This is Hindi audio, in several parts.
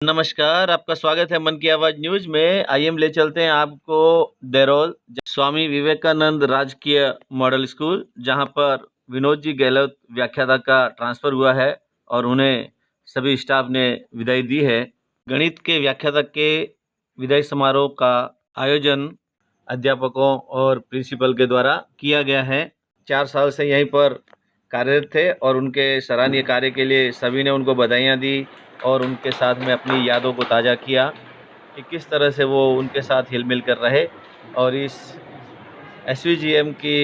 नमस्कार, आपका स्वागत है मन की आवाज़ न्यूज़ में। आइए हम ले चलते हैं आपको देरोल स्वामी विवेकानंद राजकीय मॉडल स्कूल, जहां पर विनोद जी गहलोत व्याख्याता का ट्रांसफ़र हुआ है और उन्हें सभी स्टाफ ने विदाई दी है। गणित के व्याख्याता के विदाई समारोह का आयोजन अध्यापकों और प्रिंसिपल के द्वारा किया गया है। 4 साल से यहीं पर कार्यरत थे और उनके सराहनीय कार्य के लिए सभी ने उनको बधाइयाँ दी और उनके साथ में अपनी यादों को ताज़ा किया कि किस तरह से वो उनके साथ हिल-मिल कर रहे और इस एसवीजीएम की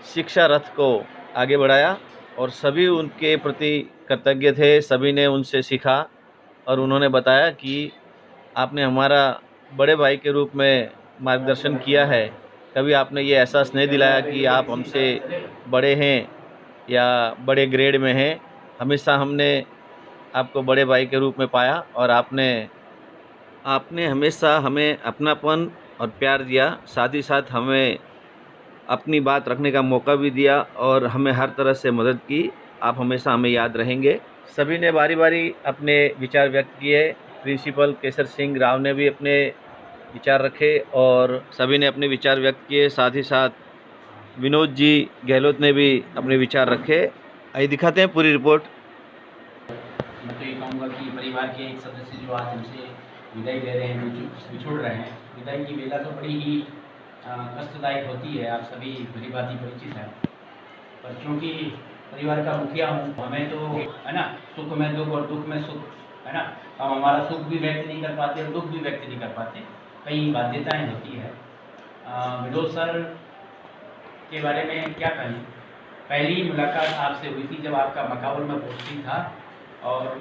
शिक्षा रथ को आगे बढ़ाया और सभी उनके प्रति कृतज्ञ थे। सभी ने उनसे सीखा और उन्होंने बताया कि आपने हमारा बड़े भाई के रूप में मार्गदर्शन किया है। कभी आपने ये एहसास नहीं दिलाया कि आप हमसे बड़े हैं या बड़े ग्रेड में हैं। हमेशा हमने आपको बड़े भाई के रूप में पाया और आपने आपने हमेशा हमें अपनापन और प्यार दिया। साथ ही साथ हमें अपनी बात रखने का मौका भी दिया और हमें हर तरह से मदद की। आप हमेशा हमें याद रहेंगे। सभी ने बारी-बारी अपने विचार व्यक्त किए। प्रिंसिपल केसर सिंह राव ने भी अपने विचार रखे और सभी ने अपने विचार व्यक्त किए। साथ ही साथ विनोद जी गहलोत ने भी अपने विचार रखे। आइए दिखाते हैं पूरी रिपोर्ट। मैं तो ये कहूँगा कि परिवार के एक सदस्य जो आज हमसे विदाई ले रहे हैं, बिछुड़ रहे हैं, विदाई की बेला तो बड़ी ही कष्टदायक होती है। आप सभी भली भांति परिचित हैं, पर क्योंकि परिवार का मुखिया हूँ, हमें तो है ना, सुख में दुख और दुख में सुख, है ना, हम हमारा सुख भी व्यक्त नहीं कर पाते और दुख भी व्यक्त नहीं कर पाते। कई बाध्यताएँ होती है। विनोद सर के बारे में क्या कहें। पहली मुलाकात आपसे हुई थी जब आपका मकाबल में पोस्टिंग था और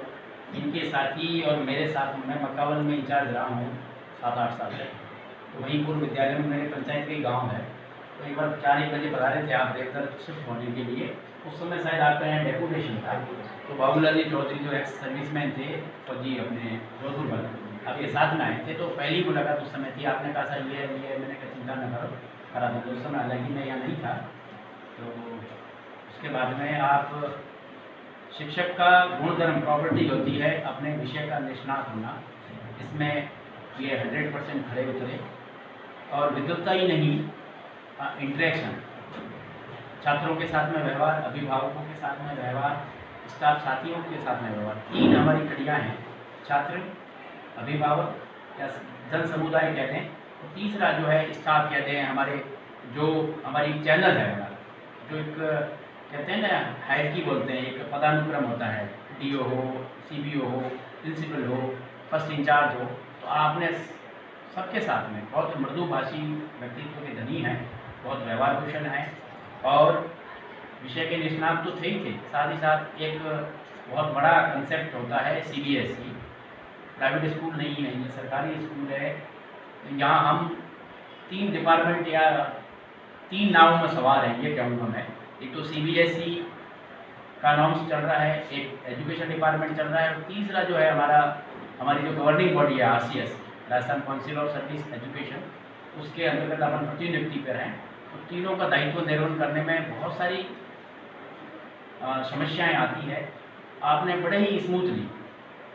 इनके साथी और मेरे साथ मैं मकाबल में इंचार्ज रहा हूँ 7-8 साल तक। तो वहीं पूर्व विद्यालय में मेरे पंचायत के गांव है। तो एक बार 4-1 बजे पधारे थे आप देवघर शिफ्ट होने के लिए। उस समय शायद आपका यहाँ डेपुटेशन था। तो बाबूलाल जी चौधरी जो एक्स सर्विसमैन थे फौजी अपने जोधपुर में, आपके साथ में आए थे। तो पहली मुलाकात उस समय थी। आपने कहा सर ये मैंने कहा चिंता न करो, करा दूँगा। उस समय हालांकि मैं यहाँ नहीं था। तो उसके बाद में आप शिक्षक का गुणधर्म प्रॉपर्टी होती है अपने विषय का निष्णात होना। इसमें ये 100% खड़े उतरे और विद्वत्ता ही नहीं, इंटरेक्शन, छात्रों के साथ में व्यवहार, अभिभावकों के साथ में व्यवहार, स्टाफ साथियों के साथ में व्यवहार। 3 हमारी कड़ियाँ हैं, छात्र, अभिभावक या जन समुदाय कहते हैं। और तीसरा जो है स्टाफ कहते हैं, हमारे जो हमारी चैनल है हमारा, जो एक कहते हैं ना हायरकी बोलते हैं, एक पदानुक्रम होता है, डीओ हो, सीबीओ हो, प्रिंसिपल हो, फर्स्ट इंचार्ज हो। तो आपने सबके साथ में बहुत मृदुभाषी व्यक्तित्व के धनी हैं, बहुत व्यवहार कुशल हैं और विषय के निष्णात तो थे ही थे। साथ ही साथ एक बहुत बड़ा कंसेप्ट होता है सीबीएसई, प्राइवेट स्कूल नहीं है, ये सरकारी स्कूल है। यहाँ हम 3 डिपार्टमेंट या 3 नावों में सवार हैं, ये कहूँगा मैं। एक तो सीबीएसई का नॉर्म्स चल रहा है, एक एजुकेशन डिपार्टमेंट चल रहा है और तीसरा जो है हमारी जो गवर्निंग बॉडी है RCS, Rajasthan council of service education, उसके अंतर्गत अपन प्रतिनियुक्ति पर हैं। तो तीनों का दायित्व निर्वहन करने में बहुत सारी समस्याएं आती है। आपने बड़े ही स्मूथली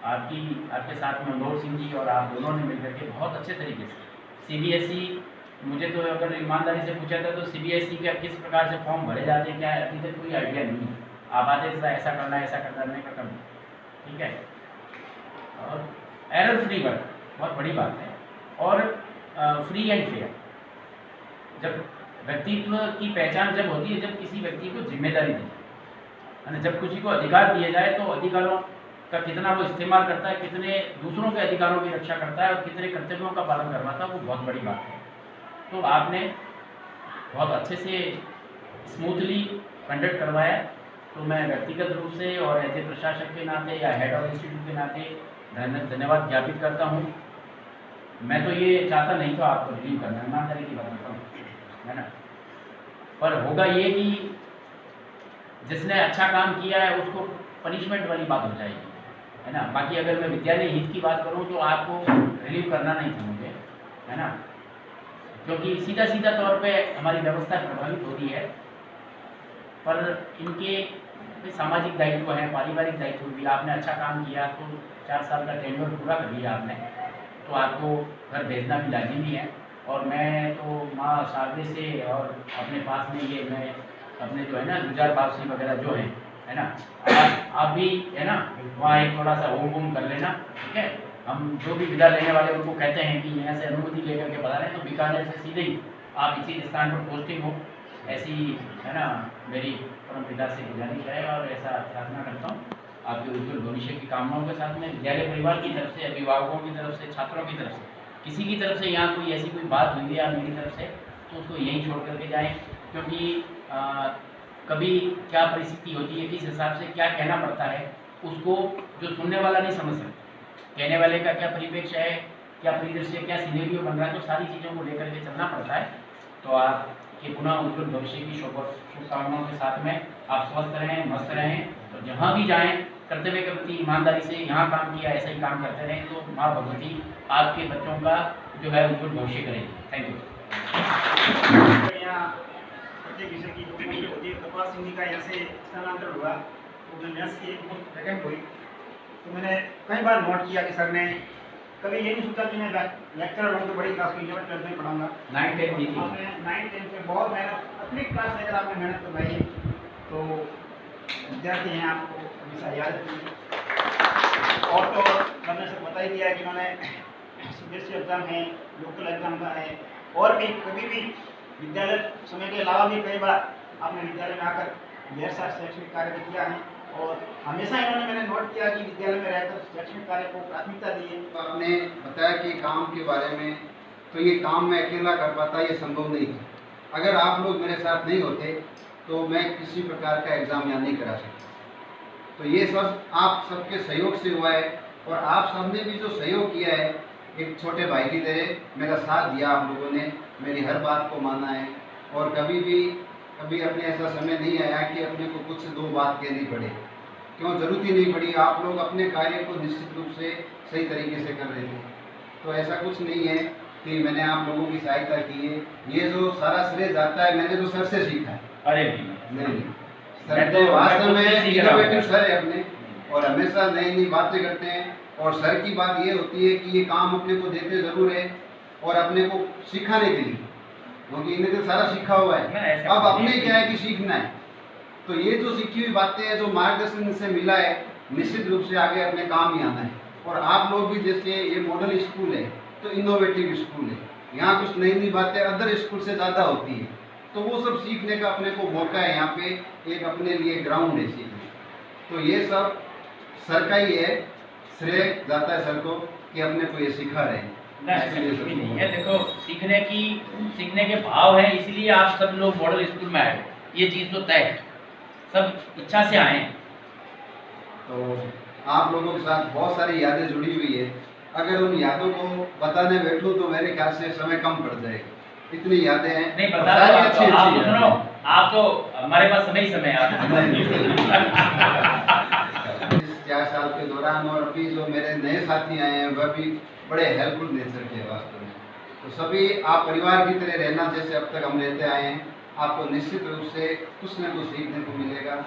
आपके साथ में मनोहर सिंह जी और आप दोनों ने मिलकर के बहुत अच्छे तरीके से सीबीएसई, मुझे तो अगर ईमानदारी से पूछा था तो सीबीएसई का किस प्रकार से फॉर्म भरे जाते हैं क्या अभी तक कोई आइडिया नहीं है। आप आते थे ऐसा करना है, ऐसा करना नहीं करना, ठीक है। और एरर फ्री वर्क बहुत बड़ी बात है और फ्री एंड फेयर। जब व्यक्तित्व की पहचान जब होती है जब किसी व्यक्ति को जिम्मेदारी दी जाए, जब किसी को अधिकार दिए जाए तो अधिकारों का कितना वो इस्तेमाल करता है, कितने दूसरों के अधिकारों की रक्षा करता है और कितने कर्तव्यों का पालन करवाता है, वो बहुत बड़ी बात है। तो आपने बहुत अच्छे से स्मूथली कंडक्ट करवाया। तो मैं व्यक्तिगत रूप से और एज ए प्रशासक के नाते या हेड ऑफ इंस्टीट्यूट के नाते धन्यवाद ज्ञापित करता हूँ। मैं तो ये चाहता नहीं था आपको रिलीव करना, ईमानदारी की बात करता हूँ, है ना। पर होगा ये कि जिसने अच्छा काम किया है उसको पनिशमेंट वाली बात हो जाएगी, है ना। बाकी अगर मैं विद्यालय हित की बात करूँ तो आपको रिलीव करना नहीं था मुझे, है ना, क्योंकि सीधा तौर पे हमारी व्यवस्था प्रभावित हो रही है। पर इनके कोई सामाजिक दायित्व है, पारिवारिक दायित्व भी। आपने अच्छा काम किया तो 4 साल का टेन्योर पूरा कर लिया आपने, तो आपको घर भेजना भी लाजिमी है। और मैं तो माँ शारदे से और अपने पास में ये मैं अपने जो है ना गुजार बावसी वगैरह जो है ना, आप भी है ना वहाँ एक थोड़ा सा ओम कर लेना, ठीक है। हम जो भी विदा लेने वाले उनको कहते हैं कि यहाँ से अनुमति लेकर के बता रहे हैं, तो बीकानेर से सीधे ही आप इसी स्थान पर पोस्टिंग हो, ऐसी है ना मेरी परम पिता से गुजारिश है और ऐसा प्रार्थना करता हूँ। आपके उज्जवल भविष्य की कामनाओं के साथ में विद्यालय परिवार की तरफ से, अभिभावकों की तरफ से, छात्रों की तरफ से, किसी की तरफ से यहाँ कोई ऐसी कोई बात हुई है या मेरी तरफ से, तो उसको यहीं छोड़ करके जाएँ, क्योंकि कभी क्या परिस्थिति होती है, किस हिसाब से क्या कहना पड़ता है, उसको जो सुनने वाला नहीं समझ सकता, कहने वाले का क्या परिप्रेक्ष्य है, क्या परिदृश्य, क्या सिनेरियो बन रहा है, तो सारी चीज़ों को लेकर के चलना पड़ता है। तो आपके पुनः उज्जवल भविष्य की शुभकामनाओं के साथ में आप स्वस्थ रहें, मस्त रहें, और जहाँ भी जाएँ कर्तव्य के प्रति ईमानदारी से यहाँ काम किया ऐसा ही काम करते रहें, तो माँ भगवती आपके बच्चों का जो है उज्जवल भविष्य करेंगे। Thank you. प्रत्येक विषय की जो मुझे होती है, कपाल सिंह जी का यहाँ से स्थानांतरण हुआ, तो मैं मैथ्स की बहुत वैकेंट हुई, तो मैंने कई बार नोट किया कि सर ने कभी ये नहीं सोचा कि मैं लेक्चरर हूँ तो बड़ी क्लास की 11th में पढ़ाऊँगा। 9-10 की आपने 9-10 में बहुत मेहनत, अपनी क्लास लेकर आपने मेहनत करवाई, तो विद्यार्थी हैं आपको हमेशा याद रखेंगे। और तो मैंने सब बता ही दिया कि मैंने सीबीएसई एग्जाम है, लोकल एग्जाम का है, और भी कभी भी विद्यालय समय के अलावा भी कई बार आपने विद्यालय में आकर ढेर सारे शैक्षणिक कार्य किया है, और हमेशा इन्होंने मैंने नोट किया कि विद्यालय में रहकर शैक्षणिक कार्य को प्राथमिकता दी है। आपने बताया कि काम के बारे में, तो ये काम मैं अकेला कर पाता, ये संभव नहीं था। अगर आप लोग मेरे साथ नहीं होते तो मैं किसी प्रकार का एग्ज़ाम यहाँ नहीं करा सकता। तो ये सब आप सबके सहयोग से हुआ है, और आप सबने भी जो सहयोग किया है, एक छोटे भाई की तरह मेरा साथ दिया आप लोगों ने, मेरी हर बात को माना है, और कभी अपने ऐसा समय नहीं आया कि अपने को कुछ से दो बात कहनी पड़े, क्यों ज़रूरत ही नहीं पड़ी। आप लोग अपने कार्य को निश्चित रूप से सही तरीके से कर रहे थे, तो ऐसा कुछ नहीं है कि मैंने आप लोगों की सहायता की है। ये जो सारा श्रेय जाता है, मैंने तो सर से सीखा है। अरे नहीं, सर तो वास्तव में इनोवेटिव सर है अपने, और हमेशा नई नई बातें करते हैं। और सर की बात ये होती है कि ये काम अपने को देते ज़रूर है, और अपने को सिखाने के लिए, क्योंकि इन्हें तो सारा सीखा हुआ है, अब अपने क्या है कि सीखना है। तो ये जो सीखी हुई बातें हैं, जो मार्गदर्शन से मिला है, निश्चित रूप से आगे अपने काम ही आना है। और आप लोग भी, जैसे ये मॉडल स्कूल है तो इनोवेटिव स्कूल है, यहाँ कुछ नई नई बातें अदर स्कूल से ज़्यादा होती है, तो वो सब सीखने का अपने को मौका है। यहाँ पे एक अपने लिए ग्राउंड है सीखने, तो ये सब सर का ही है, श्रेय जाता है सर को कि अपने को ये सिखा रहे हैं। नहीं है, देखो सीखने के भाव हैं, इसलिए आप सब लोग मॉडल स्कूल में आए, ये चीज़ तो तय है, सब इच्छा से आए हैं। तो आप लोगों के साथ बहुत सारी यादें जुड़ी हुई है, अगर उन यादों को बताने बैठूं तो मेरे ख्याल से समय कम पड़ जाएगा, इतनी यादें हैं। नहीं बता दो, आप तो हमारे पास समय ही समय है। इस 4 साल के दौरान, और अभी जो मेरे नए साथी आए हैं वह भी बड़े हेल्पफुल नेचर के हैं वास्तव में। तो सभी आप परिवार की तरह रहना, जैसे अब तक हम रहते आए हैं, आपको निश्चित रूप से कुछ न कुछ सीखने को मिलेगा।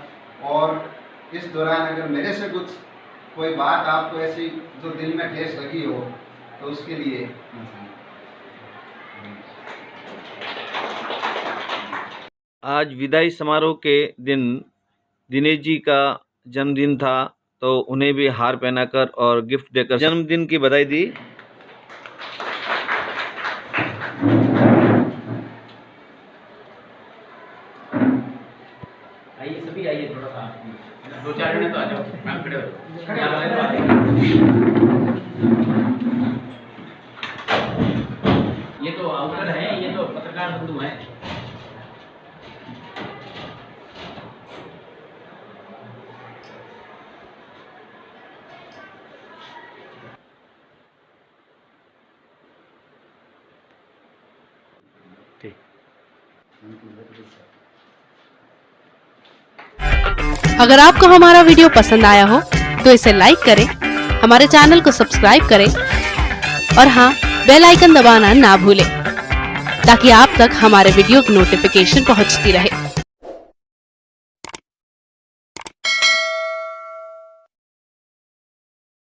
और इस दौरान अगर मेरे से कुछ कोई बात आपको ऐसी जो दिल में ठेस लगी हो, तो उसके लिए आज विदाई समारोह के दिन दिनेश जी का जन्मदिन था, तो उन्हें भी हार पहनाकर और गिफ्ट देकर जन्मदिन की बधाई दी। आइए सभी आइए, थोड़ा सा 2-4 जने तो आ जाओ, आप खड़े हो, यहाँ वाले तो आ जाओ। ये तो आउटर है, ये तो पत्रकार बंधु हैं। अगर आपको हमारा वीडियो पसंद आया हो तो इसे लाइक करें, हमारे चैनल को सब्सक्राइब करें, और हाँ, बेल आइकन दबाना ना भूलें, ताकि आप तक हमारे वीडियो की नोटिफिकेशन पहुंचती रहे।